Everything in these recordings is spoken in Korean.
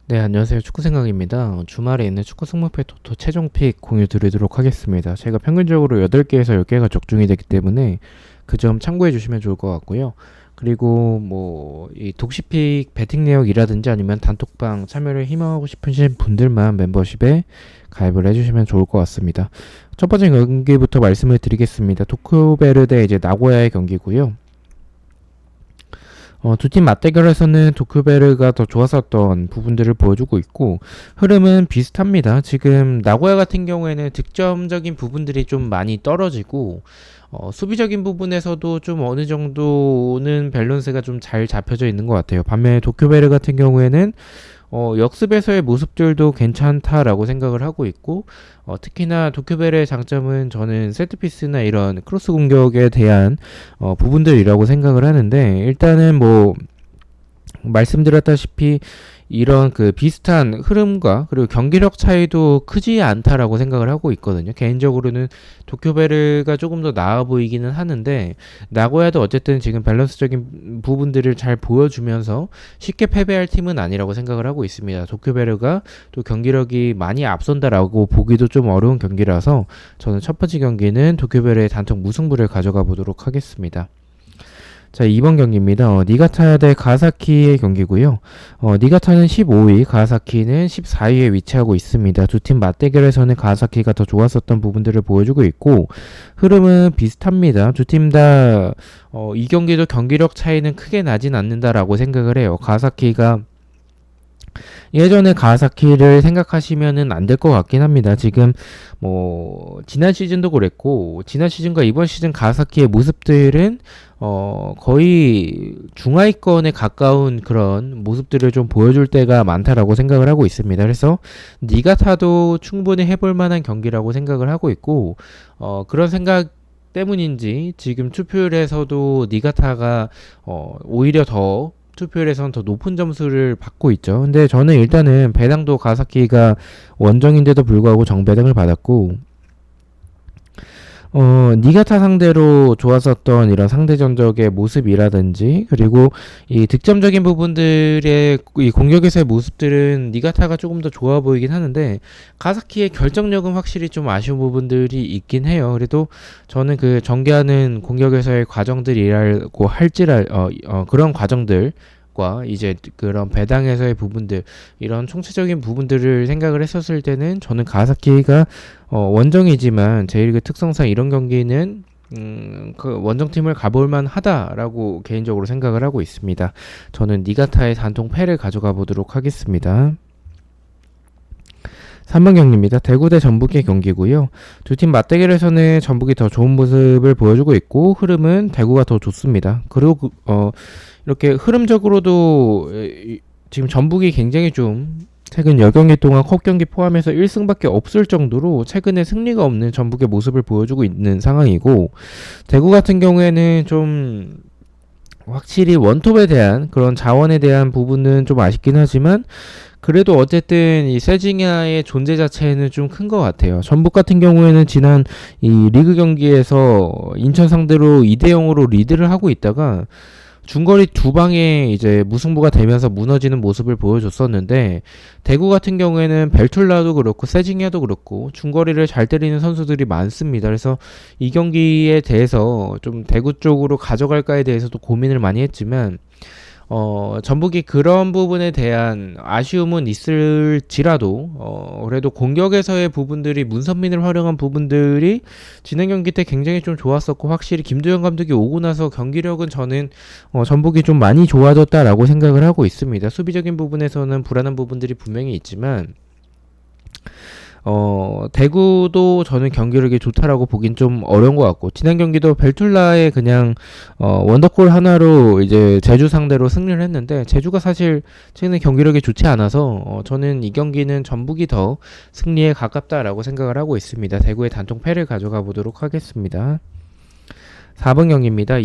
네, 안녕하세요. 축구생각입니다. 주말에 있는 축구 승무패 토토 최종 픽 공유 드리도록 하겠습니다. 제가 평균적으로 8개에서 10개가 적중이 되기 때문에 그 점 참고해 주시면 좋을 것 같고요. 그리고 이 독시픽 배팅 내역이라든지 아니면 단톡방 참여를 희망하고 싶으신 분들만 멤버십에 가입을 해주시면 좋을 것 같습니다. 첫 번째 경기부터 말씀을 드리겠습니다. 도쿄베르 대 이제 나고야의 경기고요. 두 팀 맞대결에서는 도쿄베르가 더 좋았었던 부분들을 보여주고 있고 흐름은 비슷합니다. 지금 나고야 같은 경우에는 득점적인 부분들이 좀 많이 떨어지고 수비적인 부분에서도 좀 어느 정도는 밸런스가 좀 잘 잡혀져 있는 것 같아요. 반면에 도쿄베르 같은 경우에는 역습에서의 모습들도 괜찮다라고 생각을 하고 있고, 특히나 도쿄벨의 장점은 저는 세트피스나 이런 크로스 공격에 대한 부분들이라고 생각을 하는데, 일단은 말씀드렸다시피 이런 그 비슷한 흐름과 그리고 경기력 차이도 크지 않다라고 생각을 하고 있거든요. 개인적으로는 도쿄베르가 조금 더 나아 보이기는 하는데 나고야도 어쨌든 지금 밸런스적인 부분들을 잘 보여주면서 쉽게 패배할 팀은 아니라고 생각을 하고 있습니다. 도쿄베르가 또 경기력이 많이 앞선다라고 보기도 좀 어려운 경기라서 저는 첫 번째 경기는 도쿄베르의 단톡 무승부를 가져가 보도록 하겠습니다. 자, 2번 경기입니다. 니가타 대 가사키의 경기고요. 니가타는 15위, 가사키는 14위에 위치하고 있습니다. 두 팀 맞대결에서는 가사키가 더 좋았었던 부분들을 보여주고 있고 흐름은 비슷합니다. 두 팀 다 이 경기도 경기력 차이는 크게 나진 않는다라고 생각을 해요. 가사키가 예전에 가와사키를 생각하시면은 안 될 것 같긴 합니다. 지금 지난 시즌도 그랬고 지난 시즌과 이번 시즌 가와사키의 모습들은 거의 중하위권에 가까운 그런 모습들을 좀 보여줄 때가 많다라고 생각을 하고 있습니다. 그래서 니가타도 충분히 해볼 만한 경기라고 생각을 하고 있고 그런 생각 때문인지 지금 투표율에서도 니가타가 오히려 더 투표율에서는 더 높은 점수를 받고 있죠. 근데 저는 일단은 배당도 가사키가 원정인데도 불구하고 정배당을 받았고 니가타 상대로 좋았었던 이런 상대 전적의 모습이라든지 그리고 이 득점적인 부분들의 이 공격에서의 모습들은 니가타가 조금 더 좋아 보이긴 하는데 가사키의 결정력은 확실히 좀 아쉬운 부분들이 있긴 해요. 그래도 저는 그 전개하는 공격에서의 과정들이라고 그런 과정들 이제 그런 배당에서의 부분들 이런 총체적인 부분들을 생각을 했었을 때는 저는 가사키가 원정이지만 제1그 특성상 이런 경기는 그 원정팀을 가볼만 하다라고 개인적으로 생각을 하고 있습니다. 저는 니가타의 단통 패를 가져가 보도록 하겠습니다. 3번 경기입니다. 대구 대 전북의 경기고요. 두 팀 맞대결에서는 전북이 더 좋은 모습을 보여주고 있고 흐름은 대구가 더 좋습니다. 그리고 이렇게 흐름적으로도 지금 전북이 굉장히 좀 최근 여경기 동안 컵 경기 포함해서 1승밖에 없을 정도로 최근에 승리가 없는 전북의 모습을 보여주고 있는 상황이고 대구 같은 경우에는 좀 확실히 원톱에 대한 그런 자원에 대한 부분은 좀 아쉽긴 하지만 그래도 어쨌든 이 세징야의 존재 자체는 좀 큰 것 같아요. 전북 같은 경우에는 지난 이 리그 경기에서 인천 상대로 2대0으로 리드를 하고 있다가 중거리 두 방에 이제 무승부가 되면서 무너지는 모습을 보여줬었는데 대구 같은 경우에는 벨툴라도 그렇고 세징야도 그렇고 중거리를 잘 때리는 선수들이 많습니다. 그래서 이 경기에 대해서 좀 대구 쪽으로 가져갈까에 대해서도 고민을 많이 했지만 전북이 그런 부분에 대한 아쉬움은 있을지라도 그래도 공격에서의 부분들이 문선민을 활용한 부분들이 지난 경기 때 굉장히 좀 좋았었고 확실히 김도현 감독이 오고 나서 경기력은 저는 전북이 좀 많이 좋아졌다라고 생각을 하고 있습니다. 수비적인 부분에서는 불안한 부분들이 분명히 있지만 대구도 저는 경기력이 좋다라고 보긴 좀 어려운 것 같고, 지난 경기도 벨툴라의 그냥, 원더골 하나로 이제 제주 상대로 승리를 했는데, 제주가 사실 최근에 경기력이 좋지 않아서, 저는 이 경기는 전북이 더 승리에 가깝다라고 생각을 하고 있습니다. 대구의 단통 패를 가져가 보도록 하겠습니다. 4번 경기입니다.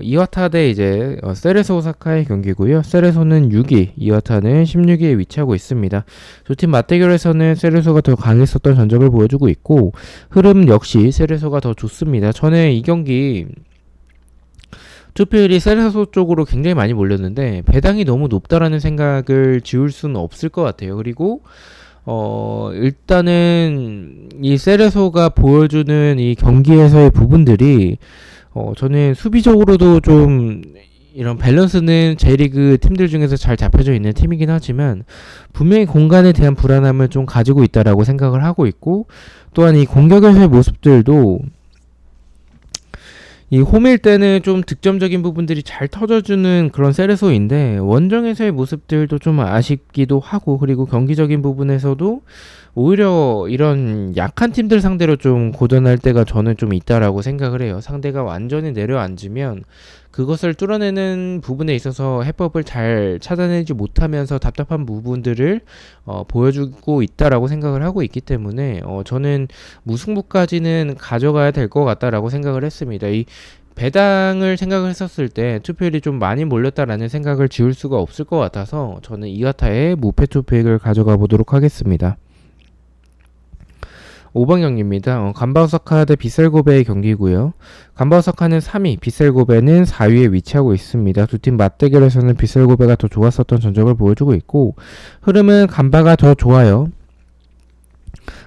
이와타 대 이제 세레소 오사카의 경기고요. 세레소는 6위, 이와타는 16위에 위치하고 있습니다. 두 팀 맞대결에서는 세레소가 더 강했었던 전적을 보여주고 있고 흐름 역시 세레소가 더 좋습니다. 저는 이 경기 투표율이 세레소 쪽으로 굉장히 많이 몰렸는데 배당이 너무 높다라는 생각을 지울 수는 없을 것 같아요. 그리고 일단은 이 세레소가 보여주는 이 경기에서의 부분들이 저는 수비적으로도 좀 이런 밸런스는 J리그 팀들 중에서 잘 잡혀져 있는 팀이긴 하지만 분명히 공간에 대한 불안함을 좀 가지고 있다라고 생각을 하고 있고, 또한 이 공격에서의 모습들도 이 홈일 때는 좀 득점적인 부분들이 잘 터져주는 그런 세레소인데 원정에서의 모습들도 좀 아쉽기도 하고, 그리고 경기적인 부분에서도 오히려 이런 약한 팀들 상대로 좀 고전할 때가 저는 좀 있다라고 생각을 해요. 상대가 완전히 내려앉으면 그것을 뚫어내는 부분에 있어서 해법을 잘 찾아내지 못하면서 답답한 부분들을 보여주고 있다라고 생각을 하고 있기 때문에 저는 무승부까지는 가져가야 될 것 같다라고 생각을 했습니다. 이 배당을 생각을 했었을 때 투표율이 좀 많이 몰렸다라는 생각을 지울 수가 없을 것 같아서 저는 이가타의 무패 투팩을 가져가 보도록 하겠습니다. 5번 경기입니다. 간바오사카 대 비셀고베의 경기고요. 간바오사카는 3위, 비셀고베는 4위에 위치하고 있습니다. 두 팀 맞대결에서는 비셀고베가 더 좋았었던 전적을 보여주고 있고, 흐름은 간바가 더 좋아요.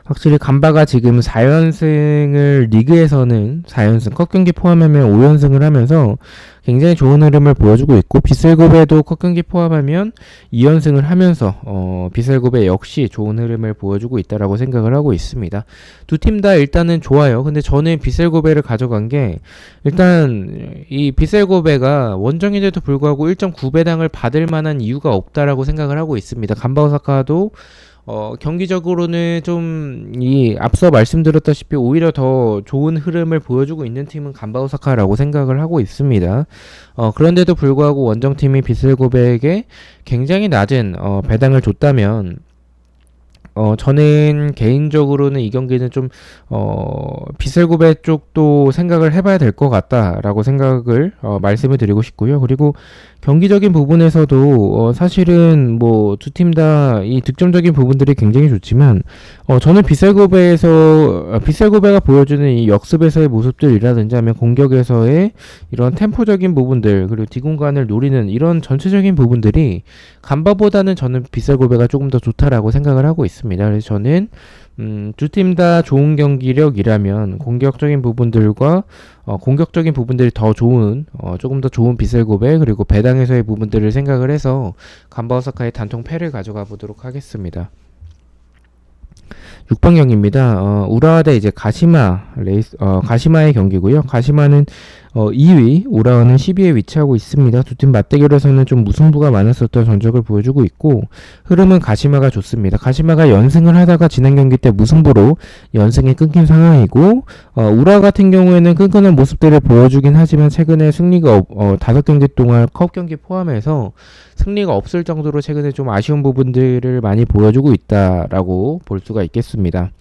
확실히 간바가 지금 4연승을 리그에서는 4연승, 컷경기 포함하면 5연승을 하면서 굉장히 좋은 흐름을 보여주고 있고, 비셀고베도 컷경기 포함하면 2연승을 하면서 비셀고베 역시 좋은 흐름을 보여주고 있다라고 생각을 하고 있습니다. 두 팀 다 일단은 좋아요. 근데 저는 비셀고베를 가져간 게, 일단 이 비셀고베가 원정인데도 불구하고 1.9배당을 받을 만한 이유가 없다라고 생각을 하고 있습니다. 간바오사카도 경기적으로는 좀 이 앞서 말씀드렸다시피 오히려 더 좋은 흐름을 보여주고 있는 팀은 간바오사카라고 생각을 하고 있습니다. 그런데도 불구하고 원정팀이 비슬고베에게 굉장히 낮은 배당을 줬다면 저는 개인적으로는 이 경기는 좀 비셀고베 쪽도 생각을 해봐야 될 것 같다라고 생각을 말씀을 드리고 싶고요. 그리고 경기적인 부분에서도 사실은 뭐 두 팀 다 이 득점적인 부분들이 굉장히 좋지만 저는 비셀고베가 보여주는 이 역습에서의 모습들이라든지 하면 공격에서의 이런 템포적인 부분들, 그리고 뒷공간을 노리는 이런 전체적인 부분들이 간바보다는 저는 비셀고베가 조금 더 좋다라고 생각을 하고 있습니다. 그래서 저는 두 팀 다 좋은 경기력이라면 공격적인 부분들과 공격적인 부분들이 더 좋은 조금 더 좋은 비셀고베, 그리고 배당에서의 부분들을 생각을 해서 간바오사카의 단통 패를 가져가 보도록 하겠습니다. 6번 경기입니다. 우라와 대 이제 가시마의 경기고요. 가시마는 2위, 우라와는 10위에 위치하고 있습니다. 두 팀 맞대결에서는 좀 무승부가 많았었던 전적을 보여주고 있고, 흐름은 가시마가 좋습니다. 가시마가 연승을 하다가 지난 경기 때 무승부로 연승이 끊긴 상황이고, 우라와 같은 경우에는 끈끈한 모습들을 보여주긴 하지만 최근에 승리가 5경기 동안 컵 경기 포함해서 승리가 없을 정도로 최근에 좀 아쉬운 부분들을 많이 보여주고 있다라고 볼 수가 있겠습니다.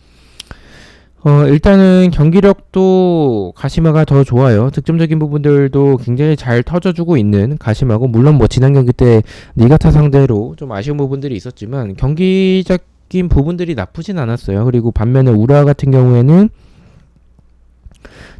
일단은 경기력도 가시마가 더 좋아요. 득점적인 부분들도 굉장히 잘 터져주고 있는 가시마고, 물론 뭐 지난 경기 때 니가타 상대로 좀 아쉬운 부분들이 있었지만 경기적인 부분들이 나쁘진 않았어요. 그리고 반면에 우라 같은 경우에는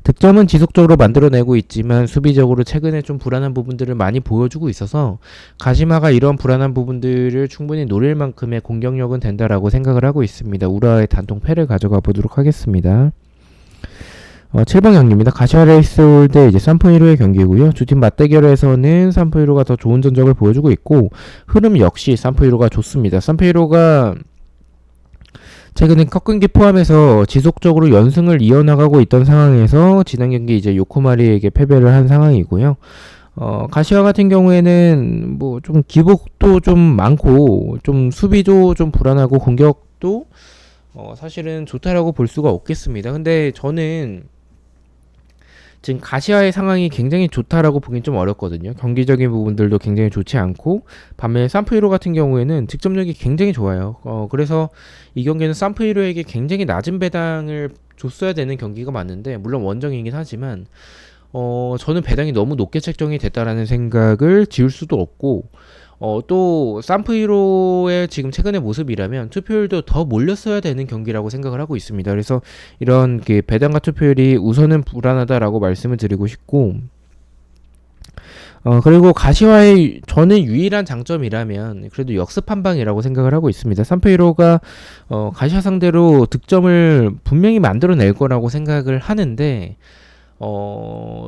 득점은 지속적으로 만들어내고 있지만 수비적으로 최근에 좀 불안한 부분들을 많이 보여주고 있어서 가시마가 이런 불안한 부분들을 충분히 노릴 만큼의 공격력은 된다라고 생각을 하고 있습니다. 우라의 단통 패를 가져가 보도록 하겠습니다. 7번 경기입니다. 가시마 레이스홀 대 이제 산포이로의 경기고요. 두 팀 맞대결에서는 산포이로가 더 좋은 전적을 보여주고 있고, 흐름 역시 산포이로가 좋습니다. 산포이로가 최근에 컵경기 포함해서 지속적으로 연승을 이어나가고 있던 상황에서 지난 경기 이제 요코마리에게 패배를 한 상황이고요. 가시와 같은 경우에는 뭐 좀 기복도 좀 많고 좀 수비도 좀 불안하고 공격도 사실은 좋다라고 볼 수가 없겠습니다. 근데 저는 지금 가시아의 상황이 굉장히 좋다라고 보긴 좀 어렵거든요. 경기적인 부분들도 굉장히 좋지 않고, 반면에 산프이로 같은 경우에는 득점력이 굉장히 좋아요. 그래서 이 경기는 산프이로에게 굉장히 낮은 배당을 줬어야 되는 경기가 맞는데, 물론 원정이긴 하지만 저는 배당이 너무 높게 책정이 됐다라는 생각을 지울 수도 없고, 또 산프이로의 지금 최근의 모습이라면 투표율도 더 몰렸어야 되는 경기라고 생각을 하고 있습니다. 그래서 이런 배당과 투표율이 우선은 불안하다라고 말씀을 드리고 싶고, 그리고 가시화의 저는 유일한 장점이라면 그래도 역습 한 방이라고 생각을 하고 있습니다. 삼페이로가 가시화 상대로 득점을 분명히 만들어낼 거라고 생각을 하는데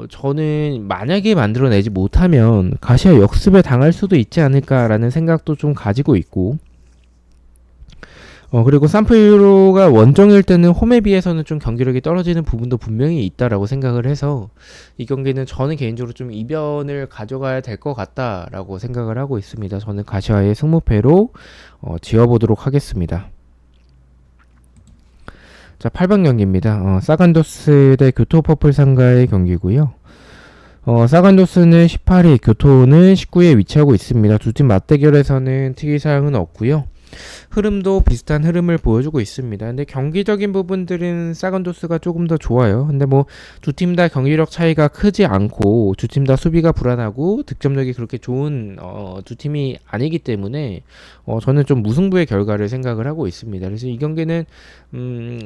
저는 만약에 만들어내지 못하면 가시화 역습에 당할 수도 있지 않을까라는 생각도 좀 가지고 있고, 그리고 삼프유로가 원정일 때는 홈에 비해서는 좀 경기력이 떨어지는 부분도 분명히 있다라고 생각을 해서 이 경기는 저는 개인적으로 좀 이변을 가져가야 될 것 같다라고 생각을 하고 있습니다. 저는 가시화의 승무패로 지어보도록 하겠습니다. 자, 8번 경기입니다. 사간도스 대 교토 퍼플 상가의 경기고요. 사간도스는 18위, 교토는 19위에 위치하고 있습니다. 두 팀 맞대결에서는 특이사항은 없고요. 흐름도 비슷한 흐름을 보여주고 있습니다. 근데 경기적인 부분들은 사간도스가 조금 더 좋아요. 근데 뭐 두 팀 다 경기력 차이가 크지 않고 두 팀 다 수비가 불안하고 득점력이 그렇게 좋은 두 팀이 아니기 때문에 저는 좀 무승부의 결과를 생각을 하고 있습니다. 그래서 이 경기는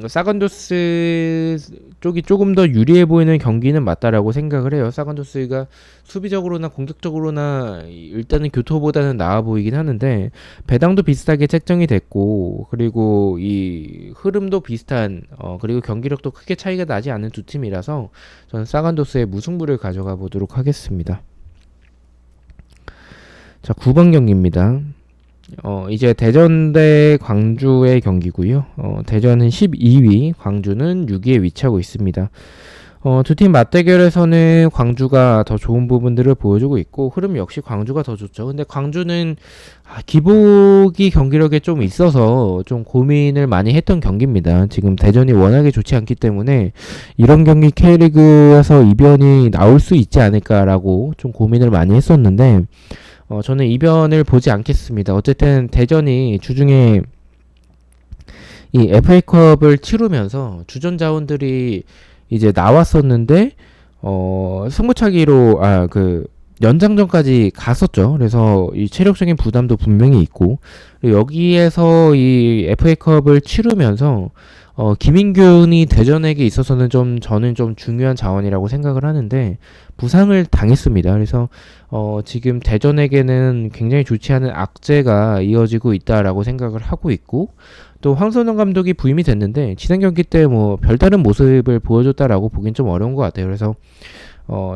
사간도스 쪽이 조금 더 유리해 보이는 경기는 맞다라고 생각을 해요. 사간도스가 수비적으로나 공격적으로나 일단은 교토보다는 나아 보이긴 하는데 배당도 비슷하게 책정이 됐고, 그리고 이 흐름도 비슷한 그리고 경기력도 크게 차이가 나지 않는 두 팀이라서 저는 사간도스의 무승부를 가져가 보도록 하겠습니다. 자, 9번 경기입니다. 이제 대전 대 광주의 경기고요. 대전은 12위, 광주는 6위에 위치하고 있습니다. 두 팀 맞대결에서는 광주가 더 좋은 부분들을 보여주고 있고, 흐름 역시 광주가 더 좋죠. 근데 광주는 기복이 경기력에 좀 있어서 좀 고민을 많이 했던 경기입니다. 지금 대전이 워낙에 좋지 않기 때문에 이런 경기 K리그에서 이변이 나올 수 있지 않을까라고 좀 고민을 많이 했었는데, 저는 이변을 보지 않겠습니다. 어쨌든 대전이 주중에 이 FA컵을 치르면서 주전 자원들이 이제 나왔었는데 승부차기로 연장전까지 갔었죠. 그래서 이 체력적인 부담도 분명히 있고, 여기에서 이 FA컵을 치르면서 김인균이 대전에게 있어서는 저는 좀 중요한 자원이라고 생각을 하는데 부상을 당했습니다. 그래서 지금 대전에게는 굉장히 좋지 않은 악재가 이어지고 있다라고 생각을 하고 있고, 또 황선홍 감독이 부임이 됐는데 지난 경기 때 뭐 별다른 모습을 보여줬다라고 보긴 좀 어려운 것 같아요. 그래서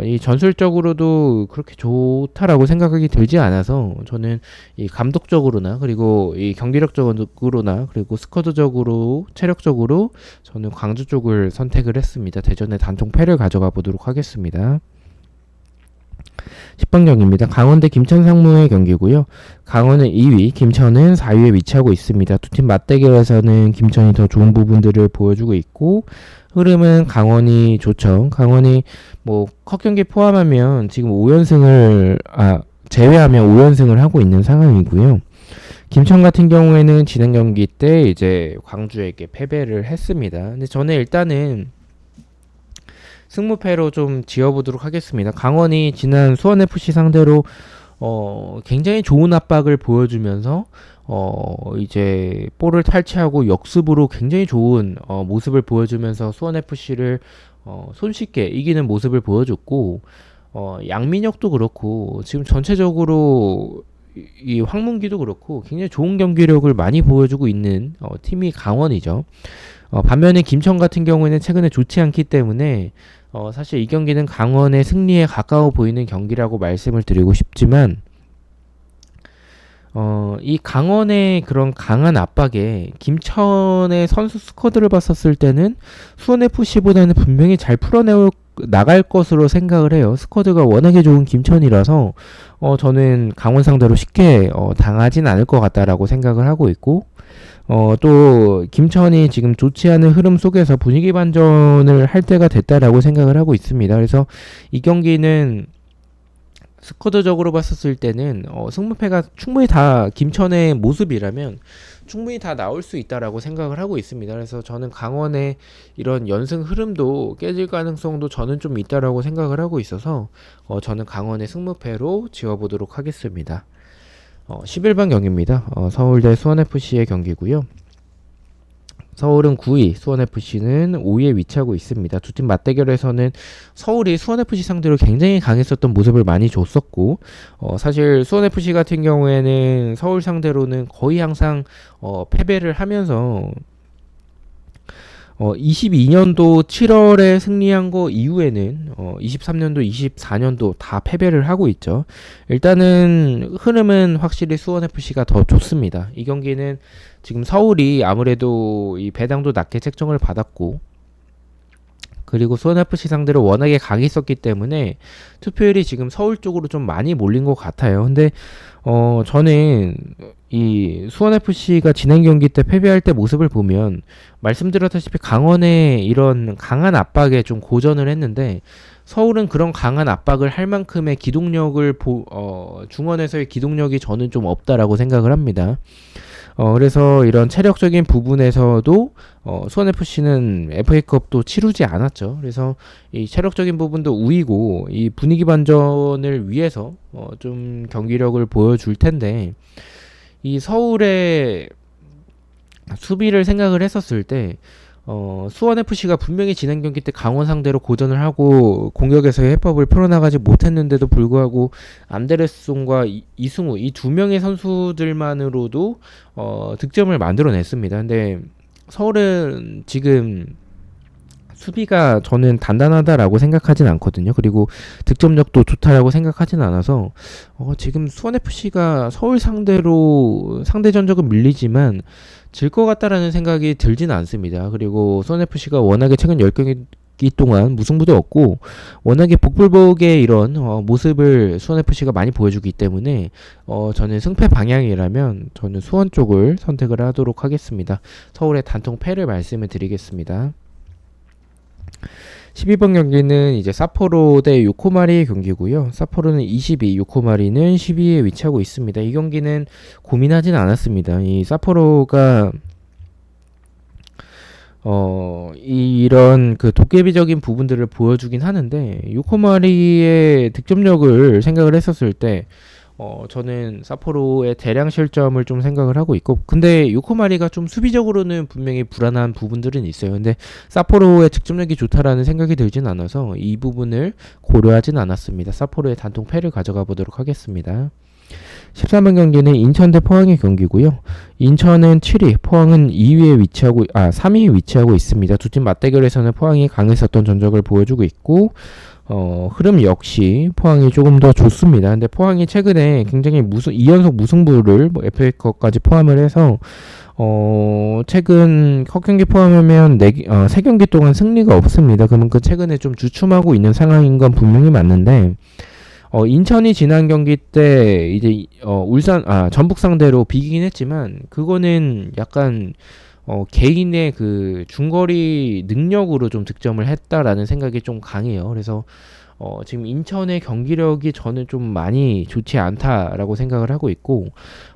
이 전술적으로도 그렇게 좋다라고 생각하기 들지 않아서 저는 이 감독적으로나 그리고 이 경기력적으로나 그리고 스쿼드적으로 체력적으로 저는 광주 쪽을 선택을 했습니다. 대전의 단통 패를 가져가 보도록 하겠습니다. 10번 경기입니다. 강원 대 김천 상무의 경기고요. 강원은 2위, 김천은 4위에 위치하고 있습니다. 두 팀 맞대결에서는 김천이 더 좋은 부분들을 보여주고 있고, 흐름은 강원이 좋죠. 강원이 뭐 컷 경기 포함하면 지금 5연승을 제외하면 5연승을 하고 있는 상황이고요. 김천 같은 경우에는 지난 경기 때 이제 광주에게 패배를 했습니다. 근데 저는 일단은 승무패로 좀 지어보도록 하겠습니다. 강원이 지난 수원FC 상대로 굉장히 좋은 압박을 보여주면서 이제 볼을 탈취하고 역습으로 굉장히 좋은 모습을 보여주면서 수원FC를 손쉽게 이기는 모습을 보여줬고, 양민혁도 그렇고 지금 전체적으로 이 황문기도 그렇고 굉장히 좋은 경기력을 많이 보여주고 있는 팀이 강원이죠. 반면에 김천 같은 경우에는 최근에 좋지 않기 때문에 사실 이 경기는 강원의 승리에 가까워 보이는 경기라고 말씀을 드리고 싶지만, 이 강원의 그런 강한 압박에 김천의 선수 스쿼드를 봤었을 때는 수원FC보다는 분명히 잘 나갈 것으로 생각을 해요. 스쿼드가 워낙에 좋은 김천이라서 저는 강원 상대로 쉽게 당하진 않을 것 같다라고 생각을 하고 있고, 또 김천이 지금 좋지 않은 흐름 속에서 분위기 반전을 할 때가 됐다라고 생각을 하고 있습니다. 그래서 이 경기는 스쿼드적으로 봤었을 때는 승무패가 충분히 다 김천의 모습이라면 충분히 다 나올 수 있다라고 생각을 하고 있습니다. 그래서 저는 강원의 이런 연승 흐름도 깨질 가능성도 저는 좀 있다라고 생각을 하고 있어서 저는 강원의 승무패로 지어보도록 하겠습니다. 11번 경기입니다. 서울대 수원FC의 경기고요. 서울은 9위, 수원FC는 5위에 위치하고 있습니다. 두 팀 맞대결에서는 서울이 수원FC 상대로 굉장히 강했었던 모습을 많이 줬었고, 사실 수원FC 같은 경우에는 서울 상대로는 거의 항상 패배를 하면서 22년도 7월에 승리한 거 이후에는 23년도, 24년도 다 패배를 하고 있죠. 일단은 흐름은 확실히 수원FC가 더 좋습니다. 이 경기는 지금 서울이 아무래도 이 배당도 낮게 책정을 받았고, 그리고 수원FC 상대로 워낙에 강했었기 때문에 투표율이 지금 서울 쪽으로 좀 많이 몰린 것 같아요. 근데 저는 이 수원FC가 지난 경기 때 패배할 때 모습을 보면 말씀드렸다시피 강원의 이런 강한 압박에 좀 고전을 했는데, 서울은 그런 강한 압박을 할 만큼의 기동력을 중원에서의 기동력이 저는 좀 없다라고 생각을 합니다. 그래서 이런 체력적인 부분에서도 수원FC는 FA컵도 치르지 않았죠. 그래서 이 체력적인 부분도 우위고, 이 분위기 반전을 위해서 좀 경기력을 보여줄 텐데, 이 서울의 수비를 생각을 했었을 때 수원FC가 분명히 지난 경기 때 강원 상대로 고전을 하고 공격에서의 해법을 풀어나가지 못했는데도 불구하고 안데르송과 이승우 이 두 명의 선수들만으로도 득점을 만들어냈습니다. 근데 서울은 지금 수비가 저는 단단하다라고 생각하진 않거든요. 그리고 득점력도 좋다라고 생각하진 않아서 지금 수원FC가 서울 상대로 상대 전적은 밀리지만 질 것 같다라는 생각이 들지는 않습니다. 그리고 수원FC가 워낙에 최근 10경기 동안 무승부도 없고 워낙에 복불복의 이런 모습을 수원FC가 많이 보여주기 때문에 저는 승패 방향이라면 저는 수원 쪽을 선택을 하도록 하겠습니다. 서울의 단통 패를 말씀을 드리겠습니다. 12번 경기는 이제 사포로 대 요코마리 경기고요. 사포로는 22, 요코마리는 12위에 위치하고 있습니다. 이 경기는 고민하진 않았습니다. 이 사포로가 이런 그 도깨비적인 부분들을 보여주긴 하는데, 요코마리의 득점력을 생각을 했었을 때 저는 사포로의 대량 실점을 좀 생각을 하고 있고, 근데 요코마리가 좀 수비적으로는 분명히 불안한 부분들은 있어요. 근데 사포로의 득점력이 좋다라는 생각이 들진 않아서 이 부분을 고려하진 않았습니다. 사포로의 단통 패를 가져가 보도록 하겠습니다. 13번 경기는 인천 대 포항의 경기고요. 인천은 7위, 포항은 3위에 위치하고 있습니다. 두 팀 맞대결에서는 포항이 강했었던 전적을 보여주고 있고, 흐름 역시 포항이 조금 더 좋습니다. 근데 포항이 최근에 굉장히 2연속 무승부를 FA컵까지 포함을 해서 최근 컵 경기 포함하면 3경기 동안 승리가 없습니다. 그만큼 최근에 좀 주춤하고 있는 상황인 건 분명히 맞는데, 인천이 지난 경기 때 이제 전북 상대로 비기긴 했지만 그거는 약간 개인의 그 중거리 능력으로 좀 득점을 했다라는 생각이 좀 강해요. 그래서 지금 인천의 경기력이 저는 좀 많이 좋지 않다라고 생각을 하고 있고,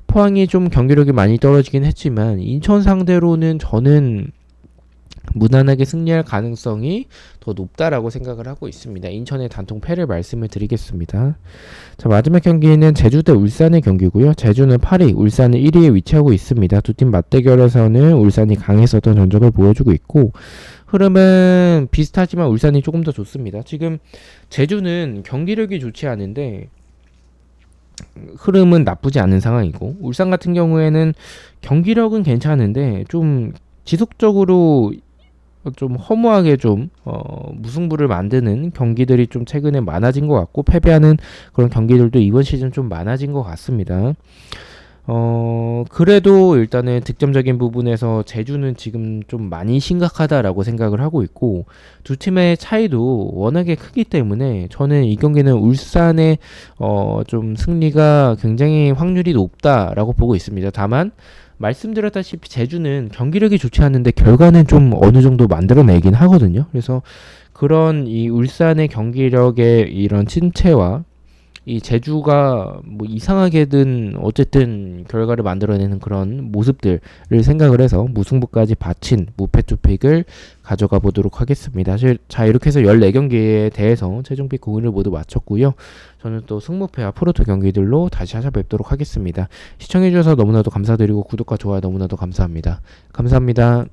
포항이 좀 경기력이 많이 떨어지긴 했지만 인천 상대로는 저는 무난하게 승리할 가능성이 더 높다라고 생각을 하고 있습니다. 인천의 단통 패를 말씀을 드리겠습니다. 자, 마지막 경기는 제주 대 울산의 경기고요. 제주는 8위, 울산은 1위에 위치하고 있습니다. 두 팀 맞대결에서는 울산이 강했었던 전적을 보여주고 있고, 흐름은 비슷하지만 울산이 조금 더 좋습니다. 지금 제주는 경기력이 좋지 않은데 흐름은 나쁘지 않은 상황이고, 울산 같은 경우에는 경기력은 괜찮은데 좀 지속적으로 좀 허무하게 좀 무승부를 만드는 경기들이 좀 최근에 많아진 것 같고, 패배하는 그런 경기들도 이번 시즌 좀 많아진 것 같습니다. 그래도 일단은 득점적인 부분에서 제주는 지금 좀 많이 심각하다라고 생각을 하고 있고, 두 팀의 차이도 워낙에 크기 때문에 저는 이 경기는 울산의 좀 승리가 굉장히 확률이 높다라고 보고 있습니다. 다만 말씀드렸다시피 제주는 경기력이 좋지 않은데 결과는 좀 어느 정도 만들어내긴 하거든요. 그래서 그런 이 울산의 경기력의 이런 침체와 이 제주가 뭐 이상하게든 어쨌든 결과를 만들어내는 그런 모습들을 생각을 해서 무승부까지 바친 무패 투픽을 가져가 보도록 하겠습니다. 자, 이렇게 해서 14경기에 대해서 최종픽 공인을 모두 마쳤고요. 저는 또 승무패와 프로토 경기들로 다시 찾아뵙도록 하겠습니다. 시청해주셔서 너무나도 감사드리고 구독과 좋아요 너무나도 감사합니다. 감사합니다.